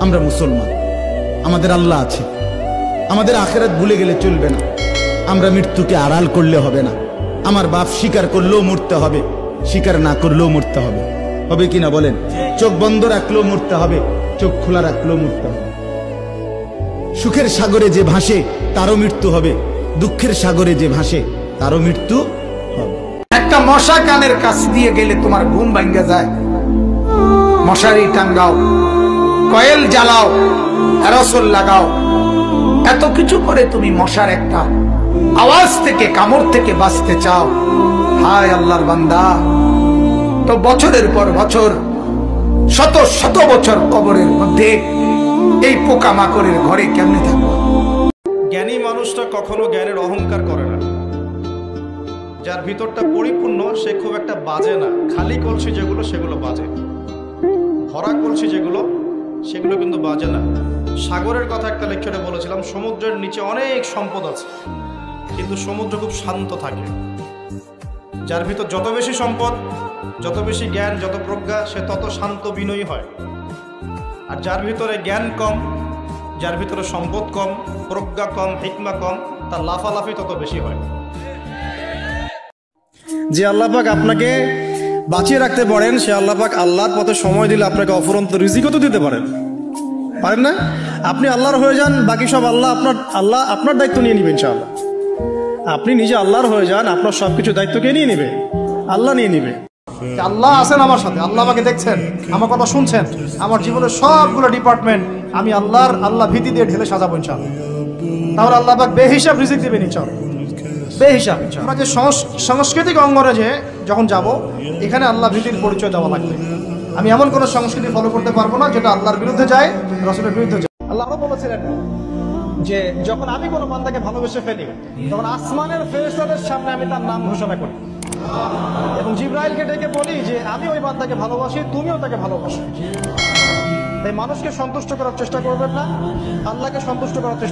আমরা মুসলমান, আমাদের আল্লাহ আছে, আমাদের আখিরাত ভুলে গেলে চলবে না। আমরা মৃত্যুকে আড়াল করলে হবে না। আমার বাপ স্বীকার করলেও মরতে হবে, স্বীকার না করলেও মরতে হবে। হবে কিনা বলেন? চোখ বন্ধ রাখলেও মরতে হবে, চোখ খোলা রাখলেও মরতে হবে। সুখের সাগরে যে ভাসে তারও মৃত্যু হবে, দুঃখের সাগরে যে ভাসে তারও মৃত্যু হবে। একটা মশা কানের কাছ দিয়ে গেলে তোমার ঘুম ভাঙ্গে যায়, মশারি টাঙ্গাও, কয়েল জ্বালাও, অ্যারোসল লাগাও, এত কিছু করে তুমি মশার একটা আওয়াজ থেকে, কামড় থেকে বাঁচতে চাও। হায় আল্লাহর বান্দা, তো বছরের পর বছর, শত শত বছর কবরের মধ্যে এই পোকামাকড়ের ঘরে কেমনে থাকবো? জ্ঞানী মানুষটা কখনো জ্ঞানের অহংকার করে না। যার ভিতরটা পরিপূর্ণ সে খুব একটা বাজে না। খালি কলসি যেগুলো সেগুলো বাজে, ভরা কলসি যেগুলো সেগুলো কিন্তু বাজে না। সাগরের কথা একটা লেকচারে বলেছিলাম, সমুদ্রের নিচে অনেক সম্পদ আছে, কিন্তু সমুদ্র খুব শান্ত থাকে। যার ভিতর যত বেশি সম্পদ, যত বেশি জ্ঞান, যত প্রজ্ঞা, সে তত শান্ত বিনয়ী হয়। আর যার ভিতরে জ্ঞান কম, যার ভিতরে সম্পদ কম, প্রজ্ঞা কম, হিকমা কম, তার লাফালাফি তত বেশি হয়। যে আল্লাহ পাক আপনাকে বাঁচিয়ে রাখতে পারেন, সে আল্লাহ পাক আল্লাহর পথে সময় দিলে আপনাকে অফুরন্ত রিজিকও তো দিতে পারেন, পারেন না? আপনি আল্লাহর হয়ে যান, বাকি সব আল্লাহ আপনার দায়িত্ব নিয়ে নেবেন। ইনশাআল্লাহ আপনি নিজে আল্লাহর হয়ে যান, আপনার সবকিছু দায়িত্ব কে নিয়ে নেবে? আল্লাহ নিয়ে নেবে। আল্লাহ আছেন আমার সাথে, আল্লাহ আমাকে দেখছেন, আমার কথা শুনছেন, আমার জীবনের সবগুলো ডিপার্টমেন্ট আমি আল্লাহ ভীতি দিয়ে ঢেলে সাজাবো ইনশাআল্লাহ। তাহলে আল্লাহ পাক বেহিসাব রিজিক দিবেন ইনশাআল্লাহ, বেহিসাব। আমরা যে সাংস্কৃতিক অঙ্গনে যে যখন যাব, এখানে আল্লাহ ভীতির পরিচয় দেওয়া লাগবে। আমি এমন কোন সংস্কৃতি ফলো করতে পারবো না যেটা আল্লাহর বিরুদ্ধে যায়, রাসূলের বিরুদ্ধে যায়। আল্লাহ বলেছিলেন যে যখন আমি কোনো বান্দাকে ভালোবেসে ফেলি, তখন আসমানের ফেরেশতাদের সামনে আমি তার নাম ঘোষণা করি এবং জিবরাইলকে ডেকে বলি যে আমি ওই বান্দাকে ভালোবাসি, তুমিও তাকে ভালোবাসো। তাই মানুষকে সন্তুষ্ট করার চেষ্টা করবেন না, আল্লাহকে সন্তুষ্ট করার চেষ্টা